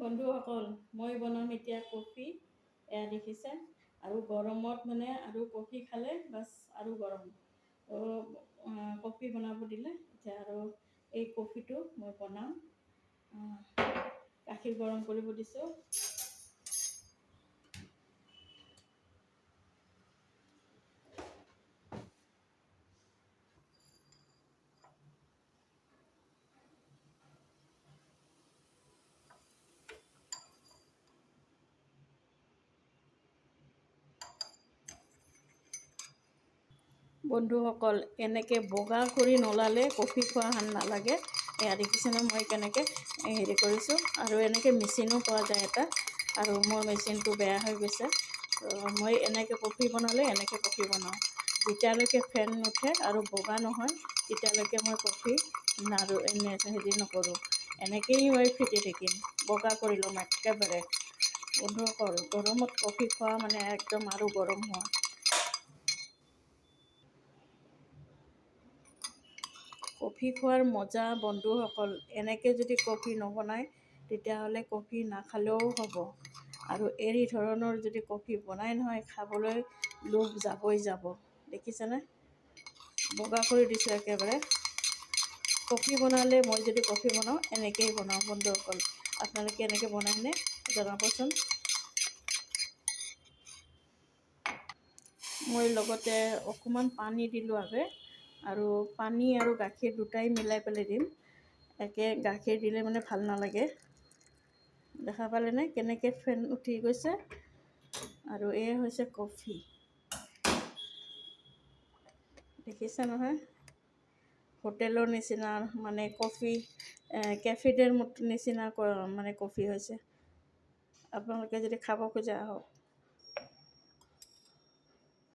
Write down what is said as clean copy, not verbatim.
বন্ধুসকল, মই বনাম এতিয়া কফি। এয়া দেখিছে, আৰু গৰমত মানে আৰু কফি খালে বাছ আৰু গৰম। কফি বনাব দিলে এতিয়া, আৰু এই কফিটো মই বনাম। গাখীৰ গৰম কৰিব দিছোঁ। বন্ধুসকল, এনেকৈ বগা কৰি নলালে কফি খোৱা হেন নালাগে। এয়া দেখিছেনে মই কেনেকৈ হেৰি কৰিছোঁ। আৰু এনেকৈ মেচিনো পোৱা যায় এটা, আৰু মোৰ মেচিনটো বেয়া হৈ গৈছে। মই এনেকৈ কফি বনালে এনেকৈ কফি বনাওঁ। যেতিয়ালৈকে ফেন নুঠে আৰু বগা নহয় তেতিয়ালৈকে মই কফি আৰু হেৰি নকৰোঁ। এনেকৈয়ে মই ফিটি থাকিম, বগা কৰি ল'ম একেবাৰে। বন্ধুসকল, গৰমত কফি খোৱা মানে একদম আৰু গৰম হোৱা। কফি খোৱাৰ মজা বন্ধুসকল, এনেকৈ যদি কফি নবনায় তেতিয়াহ'লে কফি নাখালেও হ'ব। আৰু এই ধৰণৰ যদি কফি বনাই নহয়, খাবলৈ লোভ যাবই যাব। দেখিছেনে, বগা কৰি দিছোঁ একেবাৰে। কফি বনালে, মই যদি কফি বনাওঁ এনেকৈয়ে বনাওঁ বন্ধুসকল। আপোনালোকে এনেকৈ বনায়নে জনাবচোন। মই লগতে অকণমান পানী দিলোঁ আৰু পানী আৰু গাখীৰ দুটাই মিলাই পেলাই দিম। গাখীৰ দিলে মানে ভাল নালাগে। দেখা পালেনে কেনেকৈ ফেন উঠি গৈছে। আৰু এই হৈছে কফি, দেখিছে নহয়। হোটেলৰ নিচিনা মানে কফি, কেফেৰ নিচিনা মানে কফি হৈছে। আপোনালোকে যদি খাব খোজে আহক।